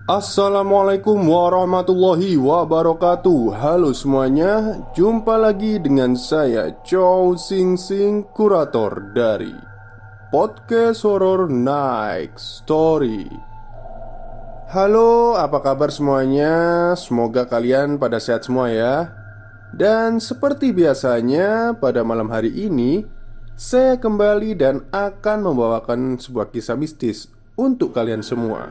Assalamualaikum warahmatullahi wabarakatuh. Halo semuanya, jumpa lagi dengan saya Chow Sing Sing, kurator dari Podcast Horror Night Story. Halo, apa kabar semuanya? Semoga kalian pada sehat semua ya. Dan seperti biasanya, pada malam hari ini saya kembali dan akan membawakan sebuah kisah mistis untuk kalian semua.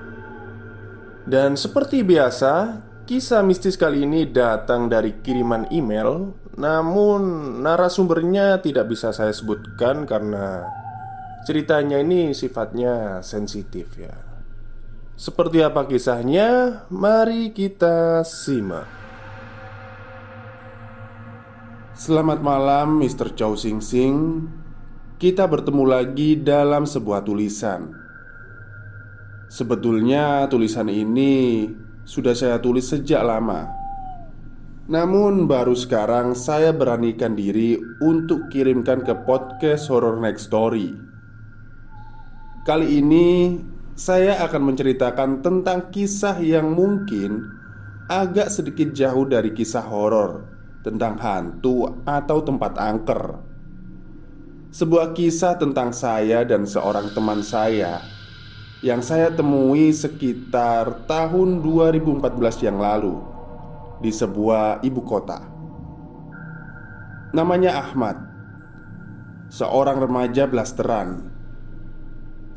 Dan seperti biasa, kisah mistis kali ini datang dari kiriman email. Namun narasumbernya tidak bisa saya sebutkan karena ceritanya ini sifatnya sensitif ya. Seperti apa kisahnya? Mari kita simak. Selamat malam Mr. Chow Sing Sing. Kita bertemu lagi dalam sebuah tulisan. Sebetulnya tulisan ini sudah saya tulis sejak lama. Namun baru sekarang saya beranikan diri untuk kirimkan ke podcast Horror Next Story. Kali ini saya akan menceritakan tentang kisah yang mungkin agak sedikit jauh dari kisah horor tentang hantu atau tempat angker. Sebuah kisah tentang saya dan seorang teman saya yang saya temui sekitar tahun 2014 yang lalu di sebuah ibu kota. Namanya Ahmad, seorang remaja blasteran.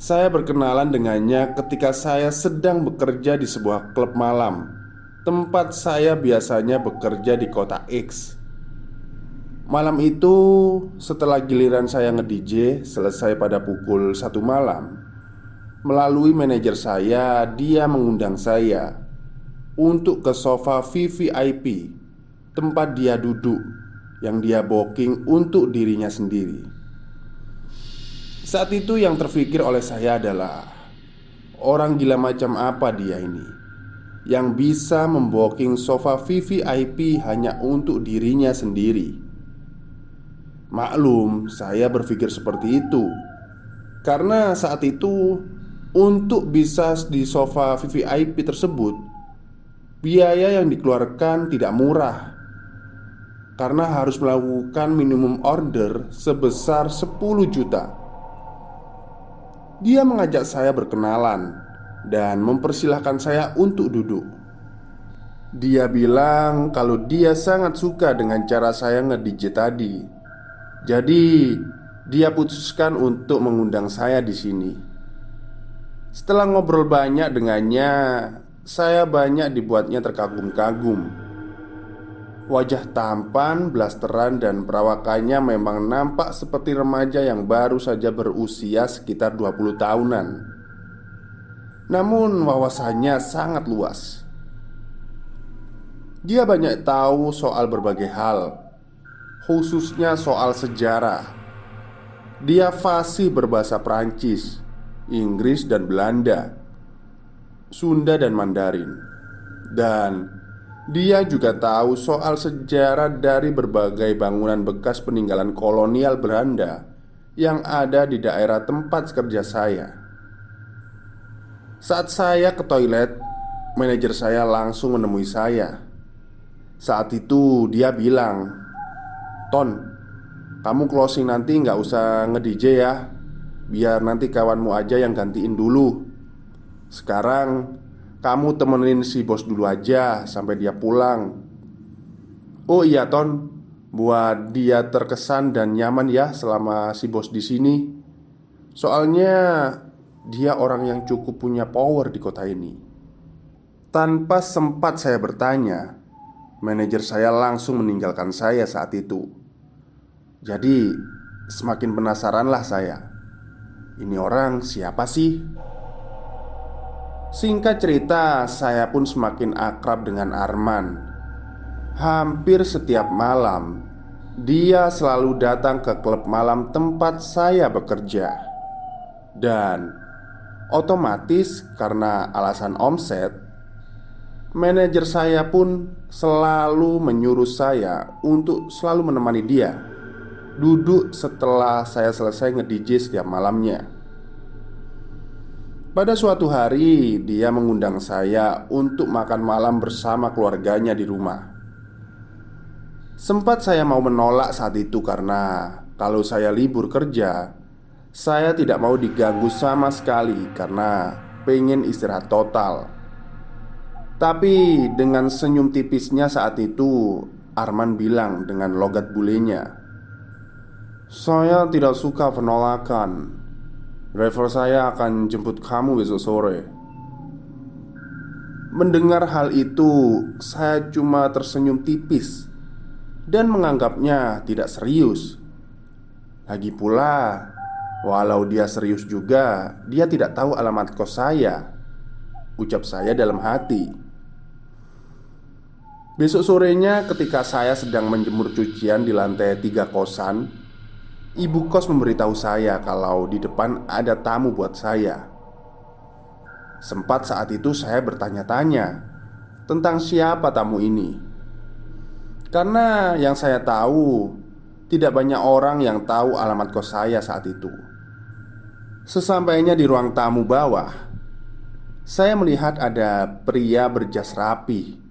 Saya berkenalan dengannya ketika saya sedang bekerja di sebuah klub malam, tempat saya biasanya bekerja di kota X. Malam itu, setelah giliran saya nge-DJ selesai pada pukul 1 malam, melalui manajer saya, dia mengundang saya untuk ke sofa VVIP, tempat dia duduk yang dia booking untuk dirinya sendiri. Saat itu yang terfikir oleh saya adalah, orang gila macam apa dia ini yang bisa membooking sofa VVIP hanya untuk dirinya sendiri. Maklum, saya berpikir seperti itu karena saat itu untuk bisa di sofa VVIP tersebut, biaya yang dikeluarkan tidak murah karena harus melakukan minimum order sebesar 10 juta. Dia mengajak saya berkenalan dan mempersilahkan saya untuk duduk. Dia bilang kalau dia sangat suka dengan cara saya nge-DJ tadi. Jadi, dia putuskan untuk mengundang saya di sini. Setelah ngobrol banyak dengannya, saya banyak dibuatnya terkagum-kagum. Wajah tampan, blasteran, dan perawakannya memang nampak seperti remaja yang baru saja berusia sekitar 20 tahunan. Namun wawasannya sangat luas. Dia banyak tahu soal berbagai hal, khususnya soal sejarah. Dia fasih berbahasa Prancis, Inggris dan Belanda, Sunda dan Mandarin. Dan dia juga tahu soal sejarah dari berbagai bangunan bekas peninggalan kolonial Belanda yang ada di daerah tempat kerja saya. Saat saya ke toilet, manajer saya langsung menemui saya. Saat itu dia bilang, "Ton, kamu closing nanti nggak usah nge-DJ ya. Biar nanti kawanmu aja yang gantiin dulu. Sekarang kamu temenin si bos dulu aja sampai dia pulang." "Oh iya Ton, buat dia terkesan dan nyaman ya selama si bos di sini. Soalnya dia orang yang cukup punya power di kota ini." Tanpa sempat saya bertanya, manajer saya langsung meninggalkan saya saat itu. Jadi semakin penasaranlah saya. Ini orang siapa sih? Singkat cerita, saya pun semakin akrab dengan Arman. Hampir setiap malam, dia selalu datang ke klub malam tempat saya bekerja. Dan otomatis karena alasan omset, manajer saya pun selalu menyuruh saya untuk selalu menemani dia duduk setelah saya selesai nge-DJ setiap malamnya. Pada suatu hari, dia mengundang saya untuk makan malam bersama keluarganya di rumah. Sempat saya mau menolak saat itu karena kalau saya libur kerja, saya tidak mau diganggu sama sekali karena pengen istirahat total. Tapi dengan senyum tipisnya saat itu, Arman bilang dengan logat bulenya, "Saya tidak suka penolakan. Driver saya akan jemput kamu besok sore." Mendengar hal itu, saya cuma tersenyum tipis dan menganggapnya tidak serius. Lagi pula, walau dia serius juga, dia tidak tahu alamat kos saya, ucap saya dalam hati. Besok sorenya ketika saya sedang menjemur cucian di lantai 3 kosan, ibu kos memberitahu saya kalau di depan ada tamu buat saya. Sempat saat itu saya bertanya-tanya tentang siapa tamu ini, karena yang saya tahu tidak banyak orang yang tahu alamat kos saya saat itu. Sesampainya di ruang tamu bawah, saya melihat ada pria berjas rapi.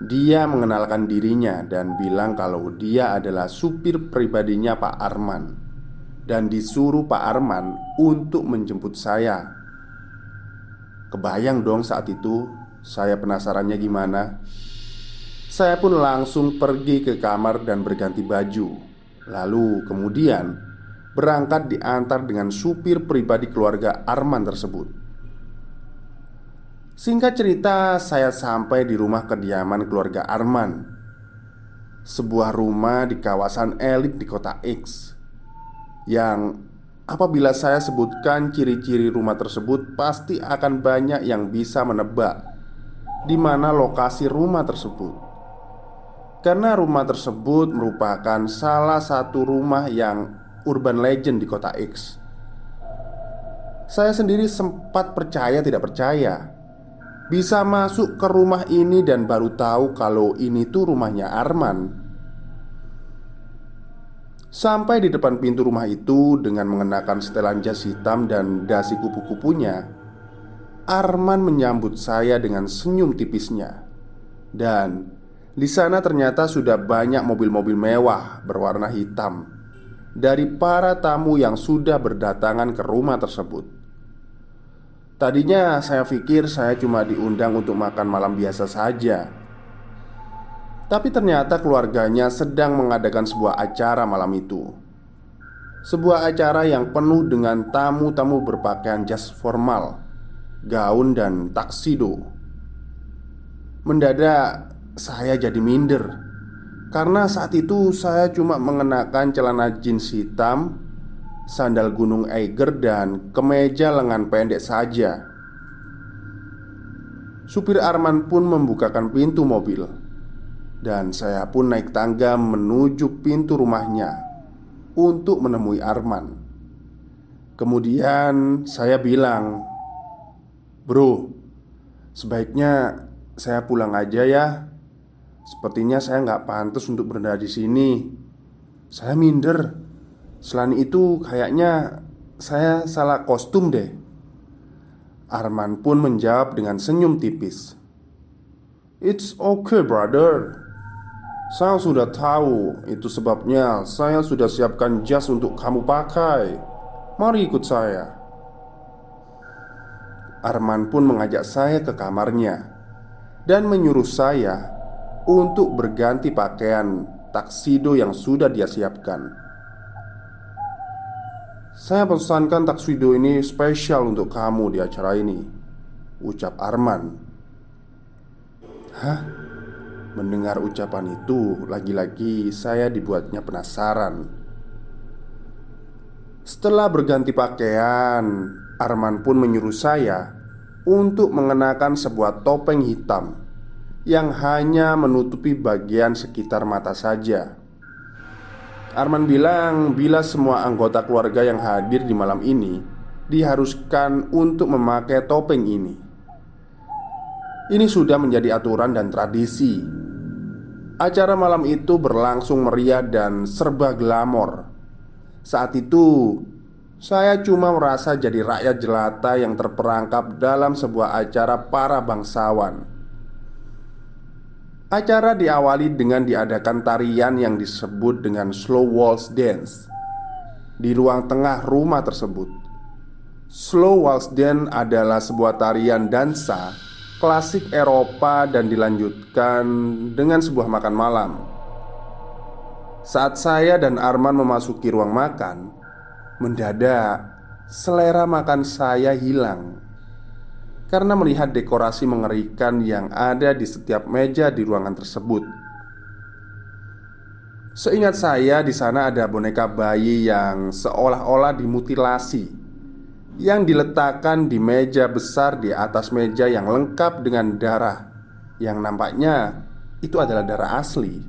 Dia mengenalkan dirinya dan bilang kalau dia adalah supir pribadinya Pak Arman, dan disuruh Pak Arman untuk menjemput saya. Kebayang dong saat itu saya penasarannya gimana. Saya pun langsung pergi ke kamar dan berganti baju. Lalu kemudian berangkat diantar dengan supir pribadi keluarga Arman tersebut. Singkat cerita, saya sampai di rumah kediaman keluarga Arman, sebuah rumah di kawasan elit di kota X, yang apabila saya sebutkan ciri-ciri rumah tersebut, pasti akan banyak yang bisa menebak di mana lokasi rumah tersebut. Karena rumah tersebut merupakan salah satu rumah yang urban legend di kota X. Saya sendiri sempat percaya tidak percaya bisa masuk ke rumah ini dan baru tahu kalau ini tuh rumahnya Arman. Sampai di depan pintu rumah itu dengan mengenakan setelan jas hitam dan dasi kupu-kupunya, Arman menyambut saya dengan senyum tipisnya. Dan di sana ternyata sudah banyak mobil-mobil mewah berwarna hitam dari para tamu yang sudah berdatangan ke rumah tersebut. Tadinya saya pikir saya cuma diundang untuk makan malam biasa saja. Tapi ternyata keluarganya sedang mengadakan sebuah acara malam itu. Sebuah acara yang penuh dengan tamu-tamu berpakaian jas formal, gaun dan taksido. Mendadak saya jadi minder, karena saat itu saya cuma mengenakan celana jeans hitam, sandal gunung Eiger, dan kemeja lengan pendek saja. Supir Arman pun membukakan pintu mobil, dan saya pun naik tangga menuju pintu rumahnya untuk menemui Arman. Kemudian saya bilang, "Bro, sebaiknya saya pulang aja ya. Sepertinya saya nggak pantas untuk berada di sini. Saya minder. Selain itu kayaknya saya salah kostum deh." Arman pun menjawab dengan senyum tipis, "It's okay brother. Saya sudah tahu. Itu sebabnya saya sudah siapkan jas untuk kamu pakai. Mari ikut saya." Arman pun mengajak saya ke kamarnya dan menyuruh saya untuk berganti pakaian taksido yang sudah dia siapkan. "Saya pesankan taksido ini spesial untuk kamu di acara ini," ucap Arman. Hah? Mendengar ucapan itu, lagi-lagi saya dibuatnya penasaran. Setelah berganti pakaian, Arman pun menyuruh saya untuk mengenakan sebuah topeng hitam yang hanya menutupi bagian sekitar mata saja. Arman bilang bila semua anggota keluarga yang hadir di malam ini diharuskan untuk memakai topeng ini. Ini sudah menjadi aturan dan tradisi. Acara malam itu berlangsung meriah dan serba glamor. Saat itu Saya cuma merasa jadi rakyat jelata yang terperangkap dalam sebuah acara para bangsawan. Acara diawali dengan diadakan tarian yang disebut dengan slow waltz dance di ruang tengah rumah tersebut. Slow waltz dance adalah sebuah tarian dansa klasik Eropa dan dilanjutkan dengan sebuah makan malam. Saat saya dan Arman memasuki ruang makan, mendadak selera makan saya hilang karena melihat dekorasi mengerikan yang ada di setiap meja di ruangan tersebut. Seingat saya, di sana ada boneka bayi yang seolah-olah dimutilasi, yang diletakkan di meja besar di atas meja yang lengkap dengan darah, yang nampaknya itu adalah darah asli.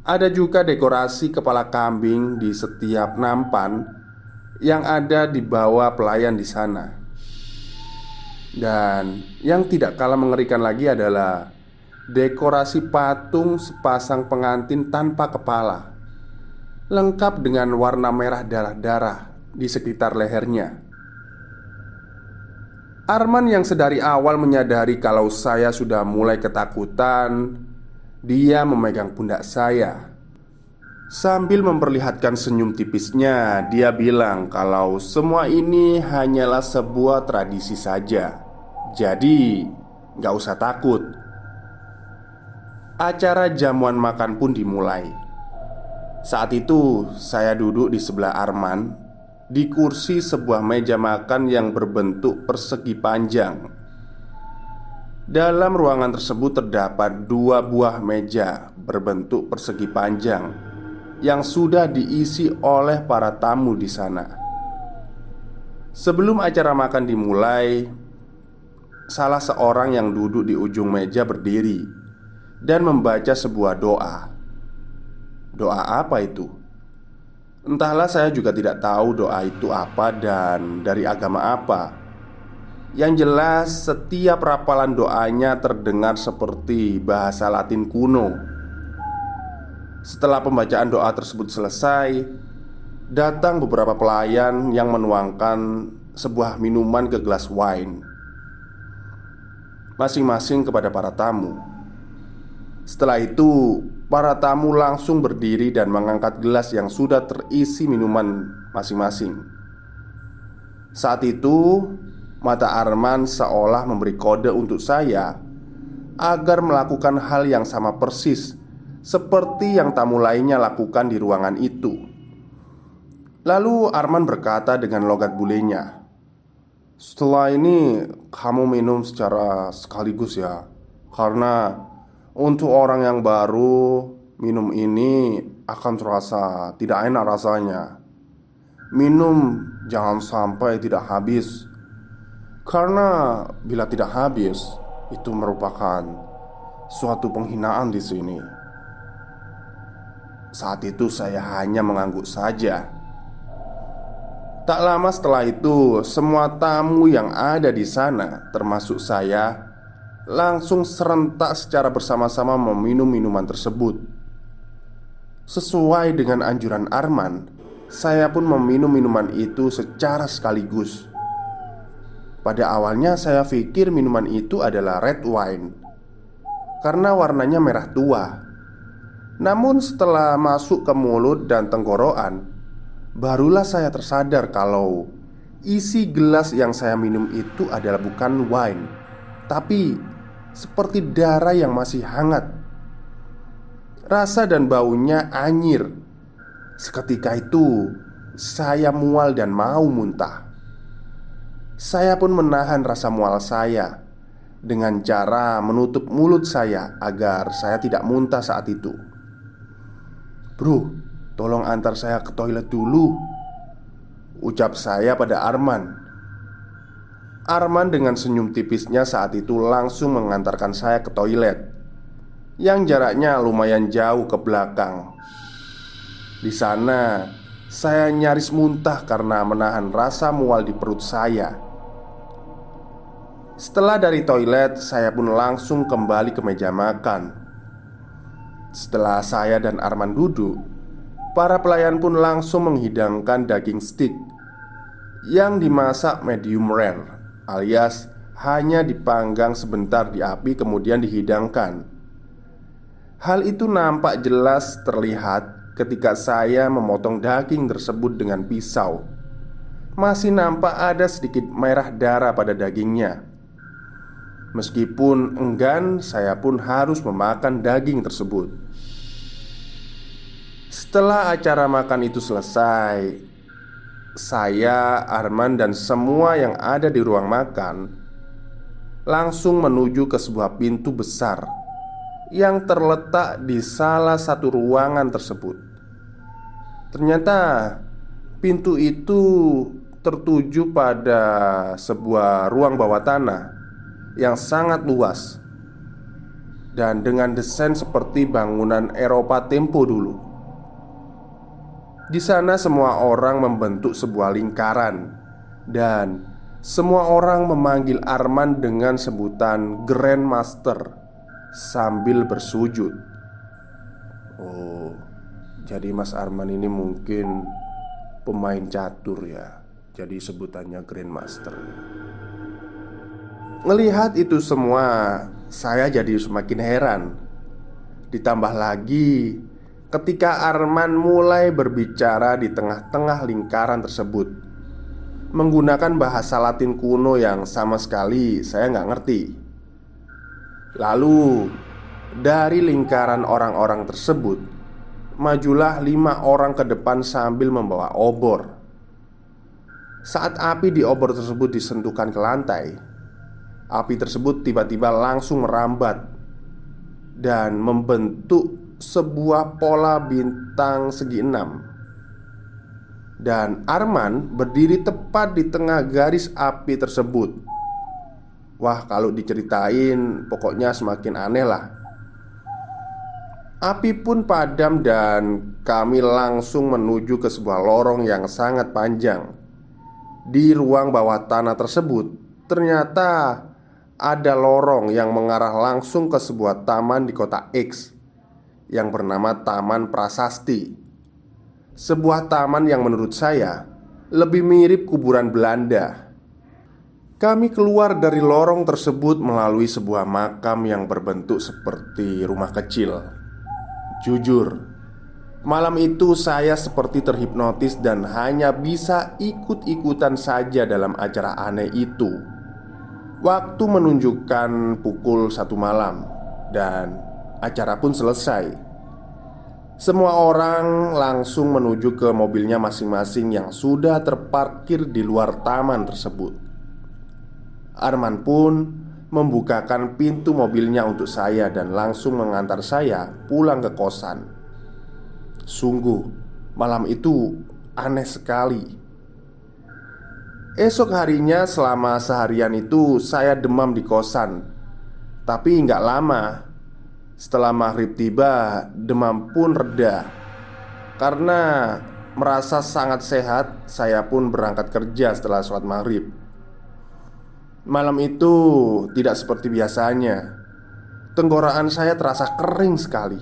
Ada juga dekorasi kepala kambing di setiap nampan yang ada di bawah pelayan di sana. Dan yang tidak kalah mengerikan lagi adalah dekorasi patung sepasang pengantin tanpa kepala, lengkap dengan warna merah darah-darah di sekitar lehernya. Arman yang sedari awal menyadari kalau saya sudah mulai ketakutan, dia memegang pundak saya. Sambil memperlihatkan senyum tipisnya, dia bilang kalau semua ini hanyalah sebuah tradisi saja. Jadi, gak usah takut. Acara jamuan makan pun dimulai. Saat itu, saya duduk di sebelah Arman, di kursi sebuah meja makan yang berbentuk persegi panjang. Dalam ruangan tersebut terdapat 2 buah meja berbentuk persegi panjang yang sudah diisi oleh para tamu di sana. Sebelum acara makan dimulai, salah seorang yang duduk di ujung meja berdiri dan membaca sebuah doa. Doa apa itu? Entahlah, saya juga tidak tahu doa itu apa dan dari agama apa. Yang jelas, setiap rapalan doanya terdengar seperti bahasa Latin kuno. Setelah pembacaan doa tersebut selesai, datang beberapa pelayan yang menuangkan sebuah minuman ke gelas wine masing-masing kepada para tamu. Setelah itu, para tamu langsung berdiri dan mengangkat gelas yang sudah terisi minuman masing-masing. Saat itu, mata Arman seolah memberi kode untuk saya agar melakukan hal yang sama persis seperti yang tamu lainnya lakukan di ruangan itu. Lalu Arman berkata dengan logat bulenya, "Setelah ini kamu minum secara sekaligus ya, karena untuk orang yang baru minum ini akan terasa tidak enak rasanya. Minum jangan sampai tidak habis, karena bila tidak habis itu merupakan suatu penghinaan di sini." Saat itu saya hanya mengangguk saja. Tak lama setelah itu, semua tamu yang ada di sana, termasuk saya, langsung serentak secara bersama-sama meminum minuman tersebut. Sesuai dengan anjuran Arman, saya pun meminum minuman itu secara sekaligus. Pada awalnya saya pikir minuman itu adalah red wine karena warnanya merah tua. Namun setelah masuk ke mulut dan tenggorokan, barulah saya tersadar kalau isi gelas yang saya minum itu adalah bukan wine, tapi seperti darah yang masih hangat. Rasa dan baunya anyir. Seketika itu saya mual dan mau muntah. Saya pun menahan rasa mual saya dengan cara menutup mulut saya agar saya tidak muntah saat itu. "Bro, tolong antar saya ke toilet dulu," ucap saya pada Arman. Arman dengan senyum tipisnya saat itu langsung mengantarkan saya ke toilet yang jaraknya lumayan jauh ke belakang. Di sana saya nyaris muntah karena menahan rasa mual di perut saya. Setelah dari toilet, saya pun langsung kembali ke meja makan. Setelah saya dan Arman duduk, para pelayan pun langsung menghidangkan daging steak yang dimasak medium rare, alias hanya dipanggang sebentar di api kemudian dihidangkan. Hal itu nampak jelas terlihat ketika saya memotong daging tersebut dengan pisau. Masih nampak ada sedikit merah darah pada dagingnya. Meskipun enggan, saya pun harus memakan daging tersebut. Setelah acara makan itu selesai, saya, Arman, dan semua yang ada di ruang makan langsung menuju ke sebuah pintu besar yang terletak di salah satu ruangan tersebut. Ternyata pintu itu tertuju pada sebuah ruang bawah tanah yang sangat luas dan dengan desain seperti bangunan Eropa tempo dulu. Di sana semua orang membentuk sebuah lingkaran dan semua orang memanggil Arman dengan sebutan Grandmaster sambil bersujud. Oh, jadi Mas Arman ini mungkin pemain catur ya. Jadi sebutannya Grandmaster. Melihat itu semua, saya jadi semakin heran. Ditambah lagi ketika Arman mulai berbicara di tengah-tengah lingkaran tersebut menggunakan bahasa Latin kuno yang sama sekali saya nggak ngerti. Lalu dari lingkaran orang-orang tersebut majulah 5 orang ke depan sambil membawa obor. Saat api di obor tersebut disentuhkan ke lantai, api tersebut tiba-tiba langsung merambat dan membentuk sebuah pola bintang segi 6. Dan Arman berdiri tepat di tengah garis api tersebut. Wah, kalau diceritain pokoknya semakin aneh lah. Api pun padam dan kami langsung menuju ke sebuah lorong yang sangat panjang. Di ruang bawah tanah tersebut ternyata ada lorong yang mengarah langsung ke sebuah taman di kota X yang bernama Taman Prasasti. Sebuah taman yang menurut saya lebih mirip kuburan Belanda. Kami keluar dari lorong tersebut melalui sebuah makam yang berbentuk seperti rumah kecil. Jujur, malam itu saya seperti terhipnotis dan hanya bisa ikut-ikutan saja dalam acara aneh itu. Waktu menunjukkan pukul 1 malam dan acara pun selesai. Semua orang langsung menuju ke mobilnya masing-masing yang sudah terparkir di luar taman tersebut. Arman pun membukakan pintu mobilnya untuk saya dan langsung mengantar saya pulang ke kosan. Sungguh, malam itu aneh sekali. Esok harinya selama seharian itu saya demam di kosan. Tapi nggak lama, setelah maghrib tiba, demam pun reda. Karena merasa sangat sehat, saya pun berangkat kerja setelah sholat maghrib. Malam itu tidak seperti biasanya. Tenggorokan saya terasa kering sekali.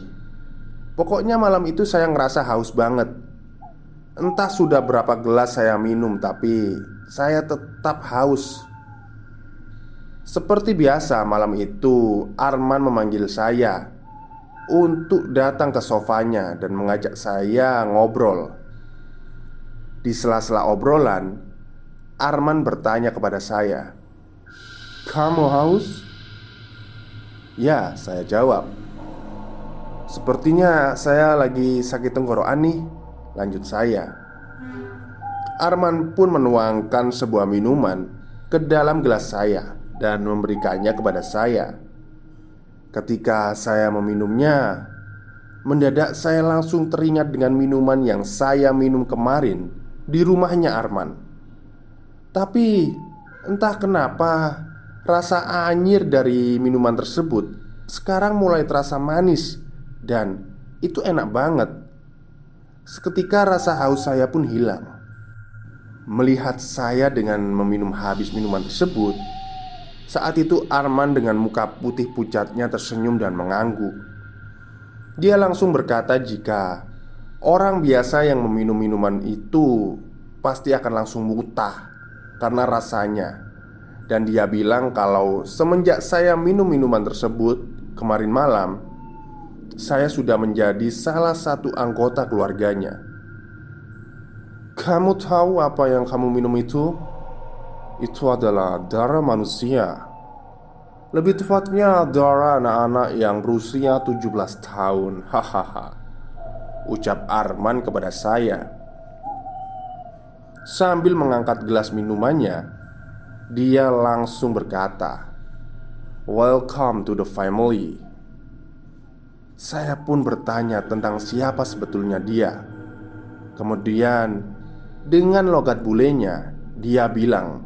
Pokoknya malam itu saya ngerasa haus banget. Entah sudah berapa gelas saya minum, tapi saya tetap haus. Seperti biasa malam itu Arman memanggil saya untuk datang ke sofanya dan mengajak saya ngobrol. Di sela-sela obrolan, Arman bertanya kepada saya, "Kamu haus?" "Ya," saya jawab. "Sepertinya saya lagi sakit tenggorokan nih," lanjut saya. Arman pun menuangkan sebuah minuman ke dalam gelas saya dan memberikannya kepada saya. Ketika saya meminumnya, mendadak saya langsung teringat dengan minuman yang saya minum kemarin di rumahnya Arman. Tapi entah kenapa rasa anyir dari minuman tersebut sekarang mulai terasa manis dan itu enak banget. Seketika rasa haus saya pun hilang. Melihat saya dengan meminum habis minuman tersebut, saat itu Arman dengan muka putih pucatnya tersenyum dan mengangguk. Dia langsung berkata jika orang biasa yang meminum minuman itu pasti akan langsung muntah. karena rasanya. Dan dia bilang kalau semenjak saya minum minuman tersebut kemarin malam, saya sudah menjadi salah satu anggota keluarganya. Kamu tahu apa yang kamu minum itu? Itu adalah darah manusia. Lebih tepatnya darah anak-anak yang berusia 17 tahun. Hahaha, ucap Arman kepada saya. Sambil mengangkat gelas minumannya, dia langsung berkata, "Welcome to the family." Saya pun bertanya tentang siapa sebetulnya dia. Kemudian dengan logat bulenya, dia bilang,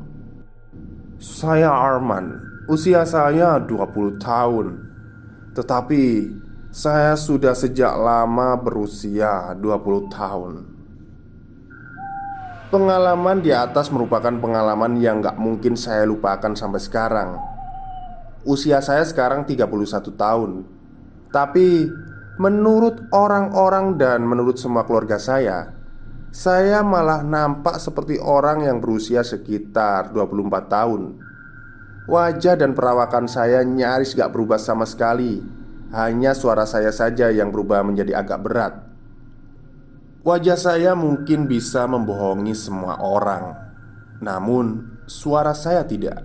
"Saya Arman, usia saya 20 tahun. Tetapi saya sudah sejak lama berusia 20 tahun." Pengalaman di atas merupakan pengalaman yang gak mungkin saya lupakan sampai sekarang. Usia saya sekarang 31 tahun. Tapi menurut orang-orang dan menurut semua keluarga saya malah nampak seperti orang yang berusia sekitar 24 tahun. Wajah dan perawakan saya nyaris gak berubah sama sekali. Hanya suara saya saja yang berubah menjadi agak berat. Wajah saya mungkin bisa membohongi semua orang, namun suara saya tidak.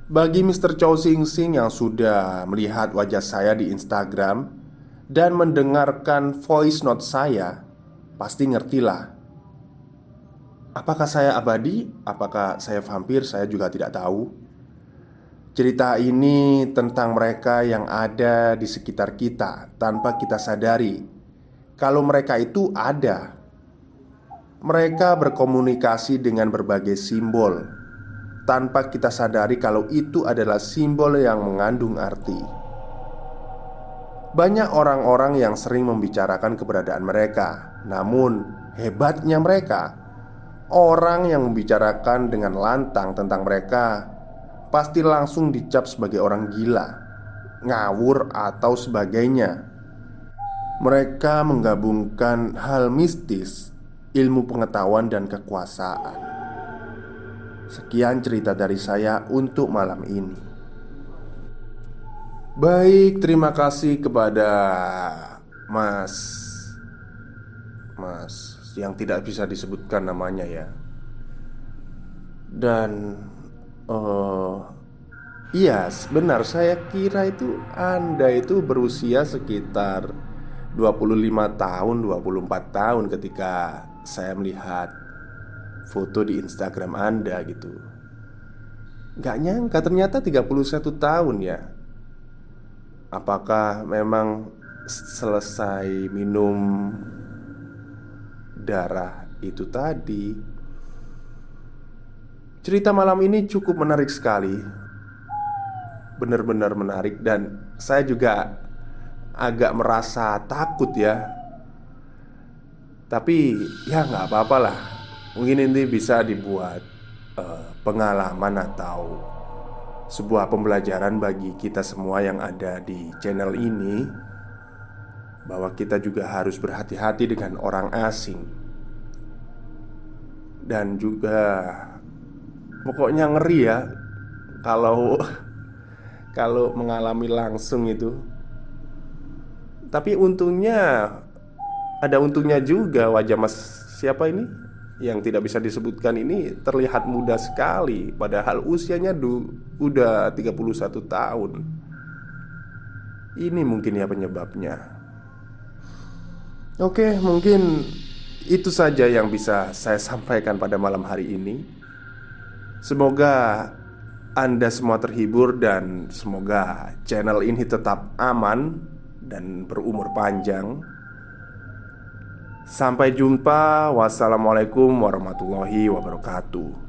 Bagi Mr. Chow Sing Sing yang sudah melihat wajah saya di Instagram dan mendengarkan voice note saya, pasti ngertilah. Apakah saya abadi? Apakah saya vampir? Saya juga tidak tahu. Cerita ini tentang mereka yang ada di sekitar kita tanpa kita sadari kalau mereka itu ada. Mereka berkomunikasi dengan berbagai simbol tanpa kita sadari kalau itu adalah simbol yang mengandung arti. Banyak orang-orang yang sering membicarakan keberadaan mereka. Namun hebatnya mereka, orang yang membicarakan dengan lantang tentang mereka pasti langsung dicap sebagai orang gila, ngawur atau sebagainya. Mereka menggabungkan hal mistis, ilmu pengetahuan, dan kekuasaan. Sekian cerita dari saya untuk malam ini. Baik, terima kasih kepada Mas yang tidak bisa disebutkan namanya ya. Dan iya, benar, saya kira itu Anda itu berusia sekitar 25 tahun, 24 tahun ketika saya melihat foto di Instagram Anda gitu. Gak nyangka ternyata 31 tahun ya. Apakah memang selesai minum darah itu tadi? Cerita malam ini cukup menarik sekali. Benar-benar menarik. Dan saya juga agak merasa takut ya. Tapi ya nggak apa-apa lah. Mungkin ini bisa dibuat pengalaman atau sebuah pembelajaran bagi kita semua yang ada di channel ini, bahwa kita juga harus berhati-hati dengan orang asing. Dan juga pokoknya ngeri ya kalau kalau mengalami langsung itu. Tapi untungnya, ada untungnya juga wajah Mas siapa ini yang tidak bisa disebutkan ini terlihat muda sekali. Padahal usianya udah 31 tahun. Ini mungkin ya penyebabnya. Oke, mungkin itu saja yang bisa saya sampaikan pada malam hari ini. Semoga Anda semua terhibur dan semoga channel ini tetap aman dan berumur panjang. Sampai jumpa. Wassalamualaikum warahmatullahi wabarakatuh.